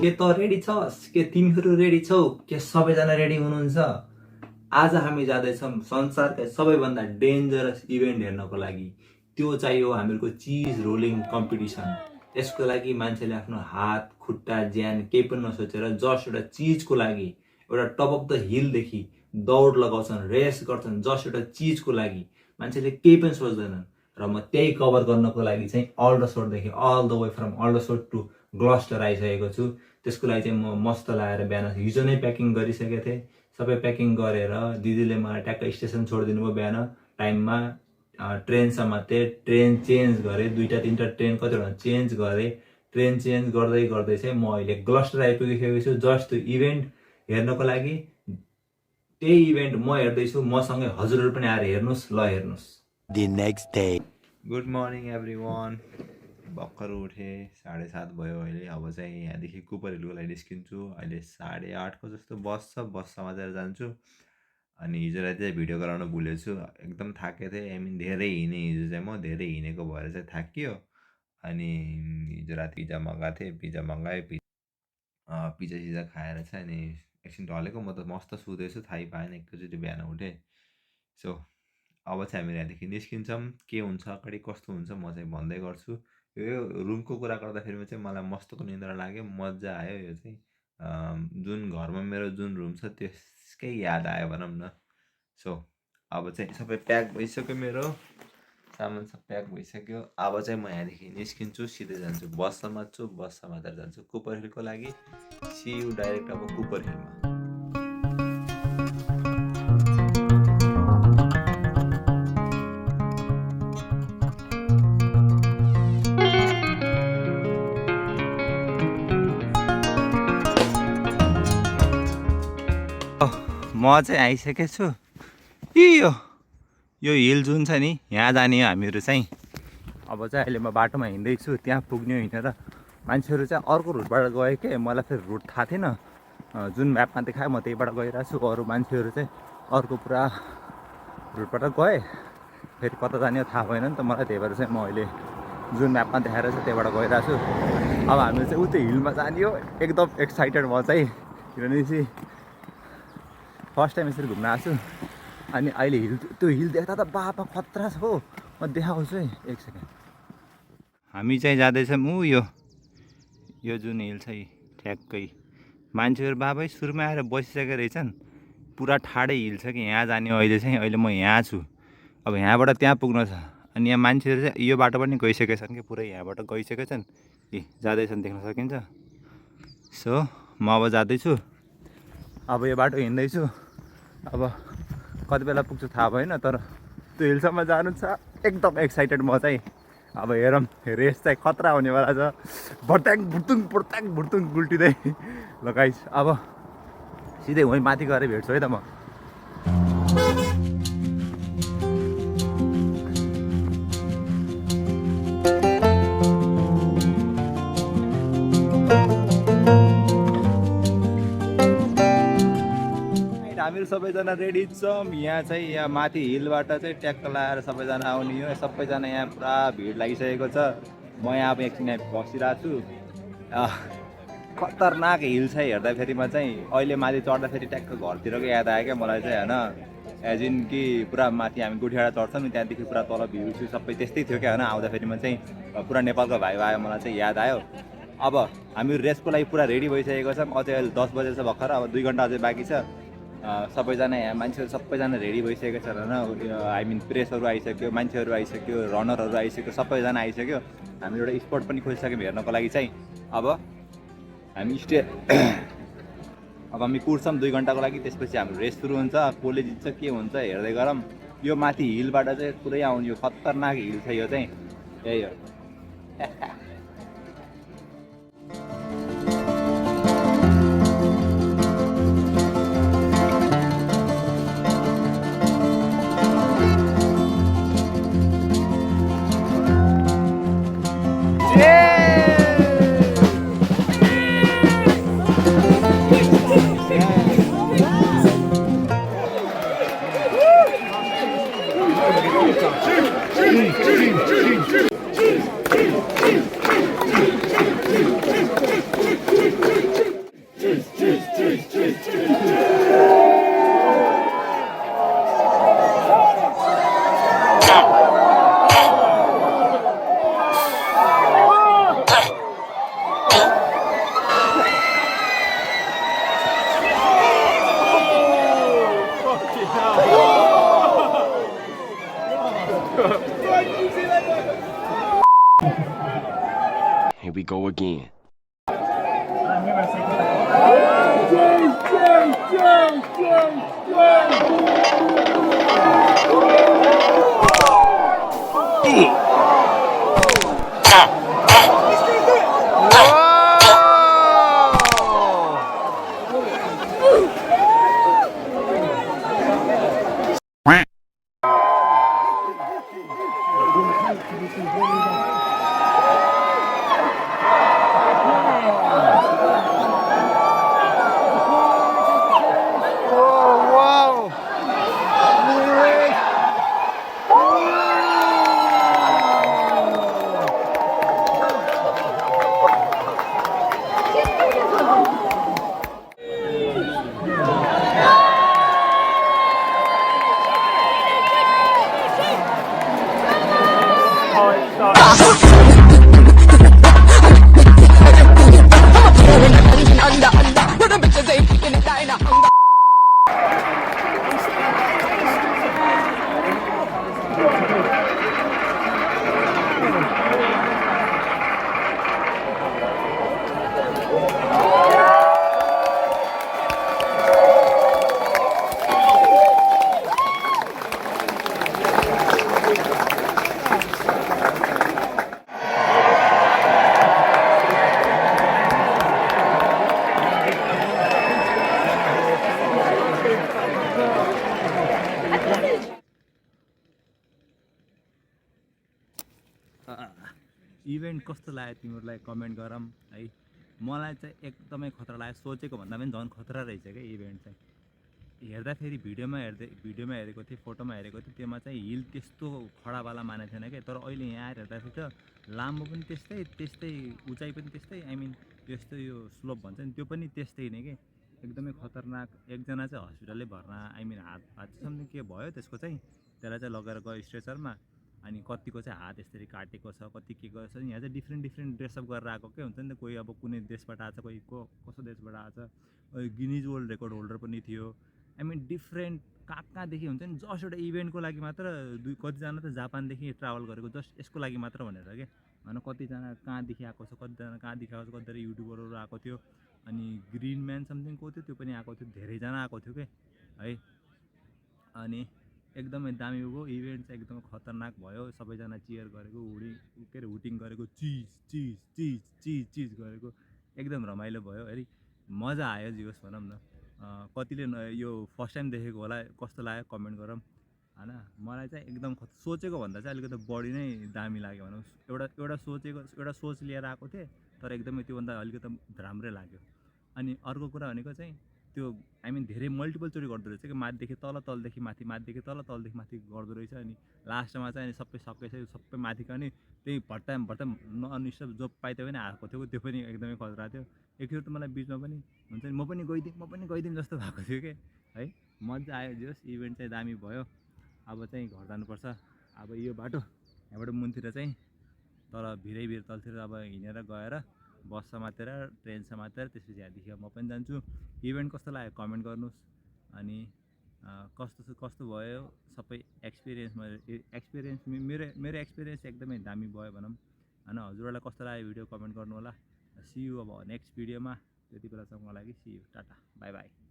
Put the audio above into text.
के त रेडी छस्? के तिमीहरू रेडी छौ? के सबैजना रेडी हुनुहुन्छ? आज हामी जाँदैछौँ संसारका सबैभन्दा डेन्जरस इभेन्ट हेर्नको लागि। त्यो चाहिँ हो हामीहरूको चिज रोलिङ कम्पिटिसन। यसको लागि मान्छेले आफ्नो हात खुट्टा ज्यान केही पनि नसोचेर जस्ट एउटा चिजको लागि एउटा टप अफ द हिलदेखि दौड लगाउँछन्, रेस गर्छन् जस्ट एउटा चिजको लागि। मान्छेले केही पनि सोच्दैनन्। र म त्यही कभर गर्नको लागि चाहिँ अल्डरसोटदेखि all the way from Aldershot to Gloucester आइसकेको छु। त्यसको लागि चाहिँ म मस्त लगाएर बिहान हिजो नै प्याकिङ गरिसकेको थिएँ। सबै प्याकिङ गरेर दिदीले मलाई ट्याक्क स्टेसन छोडिदिनु भयो बिहान टाइममा। ट्रेनसम्म थिएँ, ट्रेन चेन्ज गरेँ, 2-3टा ट्रेन कतिवटा चेन्ज गरेँ। ट्रेन चेन्ज गर्दै गर्दै चाहिँ म अहिले ग्लस्टर आइपुगिसकेको छु जस्ट त्यो इभेन्ट हेर्नको लागि। त्यही इभेन्ट म हेर्दैछु, मसँगै हजुरहरू पनि आएर हेर्नुहोस्। ल हेर्नुहोस्। The next day. Good morning everyone. भर्खर उठेँ, 7:30 भयो अहिले। अब चाहिँ यहाँदेखि कुपर हिलको लागि निस्किन्छु। अहिले 8:30को जस्तो बस छ, बस समातेर जान्छु। अनि हिजो राति चाहिँ भिडियो गराउन भुलेछु, एकदम थाकेको थिएँ। आई मिन धेरै हिँडेँ हिजो चाहिँ, म धेरै हिँडेको भएर चाहिँ थाकियो। अनि हिजो राति पिज्जा मगाएको थिएँ, पिज्जा मगाएँ, पिज्जा सिज्जा खाएर चाहिँ अनि एकछिन ढलेको। म त मस्त सुतेछु, थाहै पाएन, एकैचोटि बिहान उठेँ। सो अब चाहिँ हामी यहाँदेखि निस्किन्छौँ। के हुन्छ अगाडि कस्तो हुन्छ म चाहिँ भन्दै गर्छु। यो रुमको कुरा गर्दाखेरिमा चाहिँ मलाई मस्तको निन्द्रा लाग्यो, मजा आयो। यो चाहिँ जुन घरमा मेरो जुन रुम छ त्यसकै याद आयो भनौँ न। सो अब चाहिँ सबै प्याक भइसक्यो, मेरो सामान सब प्याक भइसक्यो। अब चाहिँ म यहाँदेखि निस्किन्छु, सिधै जान्छु बस समात्छु, बस समातेर जान्छु कुपर हिलको लागि। सी यु डाइरेक्ट अब कुपर हिलमा। म चाहिँ आइसकेको छु। यो हिल जुन छ नि, यहाँ जाने हो हामीहरू चाहिँ। अब चाहिँ अहिले म बाटोमा हिँड्दैछु, त्यहाँ पुग्ने हिँडेर। मान्छेहरू चाहिँ अर्को रुटबाट गयो के, मलाई फेरि रुट थाहा थिएन। जुन म्यापमा देखायो म त्यहीबाट गइरहेको छु। अरू मान्छेहरू चाहिँ अर्को पुरा रुटबाट गएँ। फेरि कता जाने हो थाहा भएन नि त मलाई, त्यही भएर चाहिँ म अहिले जुन म्यापमा देखाएर चाहिँ त्यहीबाट गइरहेको छु। अब हामीहरू चाहिँ उतै हिलमा जाने हो। एकदम एक्साइटेड म चाहिँ, किनभने फर्स्ट टाइम यसरी घुम्न आएको छु। अनि अहिले हिल, त्यो हिल देख्दा त बाबा खतरा छ हो। म देखाउँछु है, एक सेकेन्ड। हामी चाहिँ जाँदैछौँ यो जुन हिल छ ठ्याक्कै। मान्छेहरू बाबै सुरुमा आएर बसिसकेको रहेछन्। पुरा ठाडै हिल छ कि यहाँ जाने हो। अहिले म यहाँ छु। अब यहाँबाट त्यहाँ पुग्न छ। अनि यहाँ मान्छेहरू चाहिँ यो बाटो पनि गइसकेका छन् कि, पुरै यहाँबाट गइसकेका छन् कि जाँदैछन्, देख्न सकिन्छ। सो म अब जाँदैछु। अब यो बाटो हिँड्दैछु। अब कति बेला पुग्छु थाहा भएन, तर त्यो हिलसम्म जानु छ। एकदम एक्साइटेड म चाहिँ। अब हेरौँ, रेस चाहिँ खतरा हुनेवाला छ। भर्त्याङ भुर्तुङ गुल्टिँदै ल गाइस। अब सिधै वहीँ माथि गएर भेट्छु है त म। हामीहरू सबैजना रेडी छौँ। यहाँ चाहिँ यहाँ माथि हिलबाट चाहिँ ट्याक्क लगाएर सबैजना आउने हो। सबैजना यहाँ पुरा भिड लागिसकेको छ। म यहाँ अब एकछिन यहाँ बसिरहेको छु। खतरनाक हिल छ हेर्दाखेरिमा चाहिँ। अहिले माथि चढ्दाखेरि ट्याक्क घरतिरको याद आयो क्या मलाई चाहिँ, होइन। एज इन कि पुरा माथि हामी गुठीबाट चढ्छौँ नि, त्यहाँदेखि पुरा तल भ्यू छु सबै त्यस्तै थियो क्या, होइन। आउँदाखेरिमा चाहिँ पुरा नेपालको भाइब आयो, मलाई चाहिँ याद आयो। अब हामी रेसको लागि पुरा रेडी भइसकेको छौँ। अझै अहिले 10 बजे छ भर्खर, अब 2 घन्टा अझै बाँकी छ। सबैजना यहाँ मान्छेहरू सबैजना रेडी भइसकेको छ, होइन। आई मिन प्रेसहरू आइसक्यो, मान्छेहरू आइसक्यो, रनरहरू आइसक्यो, सबैजना आइसक्यो। हामीले एउटा स्पट पनि खोजिसक्यौँ हेर्नको लागि चाहिँ। अब हामी अब हामी कुर्छौँ 2 घन्टाको लागि। त्यसपछि हाम्रो रेस सुरु हुन्छ। कसले जित्छ के हुन्छ हेर्दै गरौँ। यो माथि हिलबाट चाहिँ पुरै आउने, यो खतरनाक हिल छ यो चाहिँ, यही हो। we go again. इभेन्ट कस्तो लाग्यो तिमीहरूलाई कमेन्ट गरौँ है। मलाई चाहिँ एकदमै खतरा लाग्यो, सोचेको भन्दा पनि झन् खतरा रहेछ क्या इभेन्ट चाहिँ। हेर्दाखेरि भिडियोमा हेरेको थिएँ, फोटोमा हेरेको थिएँ, त्योमा चाहिँ हिल त्यस्तो खडावाला मानेको थिएन क्या। तर अहिले यहाँ आएर हेर्दाखेरि त लामो पनि त्यस्तै उचाइ पनि त्यस्तै, आई मिन यस्तो यो स्लोप भन्छ नि त्यो पनि त्यस्तै नै के, एकदमै खतरनाक। एकजना चाहिँ हस्पिटलै भर्ना, आई मिन हात समथिङ के भयो त्यसको चाहिँ, त्यसलाई चाहिँ लगेर गयो स्ट्रेचरमा। अनि कतिको चाहिँ हात यसरी काटेको छ, कति के गर्छ। यहाँ चाहिँ डिफ्रेन्ट ड्रेसअप गरेर आएको के हुन्छ नि त, कोही अब कुनै देशबाट आएको छ, कोही कसो देशबाट आएको छ, गिनिज वर्ल्ड रेकर्ड होल्डर पनि थियो। आई मिन डिफ्रेन्ट कहाँदेखि हुन्छ नि, जस्ट एउटा इभेन्टको लागि मात्र कतिजना त जापानदेखि ट्राभल गरेको जस्ट यसको लागि मात्र भनेर क्या। भन कतिजना कहाँदेखि आएको छ, कतिजना कहाँदेखि आएको छ, कतिजना युट्युबरहरू आएको थियो। अनि ग्रिन म्यान समथिङ को थियो त्यो पनि आएको थियो, धेरैजना आएको थियो के है। अनि एकदमै दामी भयो इभेन्ट चाहिँ, एकदमै खतरनाक भयो। सबैजना चियर गरेको, के अरे हुटिङ गरेको, चिज गरेको, एकदम रमाइलो भयो है। मजा आयो जे होस् भनौँ न। कतिले यो फर्स्ट टाइम देखेको होला, कस्तो लाग्यो कमेन्ट गरौँ होइन। मलाई चाहिँ एकदम सोचेको भन्दा चाहिँ अलिकति बढी नै दामी लाग्यो भनौँ। एउटा सोच लिएर आएको थिएँ, तर एकदमै त्योभन्दा अलिकति राम्रै लाग्यो। अनि अर्को कुरा भनेको चाहिँ त्यो आई मिन धेरै मल्टिपलचोटि गर्दो रहेछ कि, माथिदेखि तल, तलदेखि माथि, माथिदेखि तल, तलदेखि माथि गर्दो रहेछ। अनि लास्टमा चाहिँ सबै सकेछ, सबै माथिको अनि त्यही भट्टाम ननस्टप जो पाइदियो पनि आएको थियो, त्यो पनि एकदमै खतरा थियो। एकचोटि त मलाई बिचमा पनि हुन्छ नि, म पनि गइदिउँ जस्तो भएको थियो कि है। मजा आयो, जे होस् इभेन्ट चाहिँ दामी भयो। अब चाहिँ घर जानुपर्छ। अब यो बाटो यहाँबाट मुनतिर चाहिँ तर भिर तलतिर अब हिँडेर गएर बस समातेर ट्रेन समातेर त्यसपछि यहाँदेखि म पनि जान्छु। इभेन्ट कस्तो लाग्यो कमेन्ट गर्नुहोस्। अनि कस्तो भयो सबै एक्सपिरियन्स, मेरो एक्सपिरियन्स एकदमै दामी भयो भनौँ होइन। हजुरहरूलाई कस्तो लाग्यो भिडियो कमेन्ट गर्नु होला। सी यू अब नेक्स्ट भिडियोमा, त्यति बेलासम्मको लागि see you, tata bye by.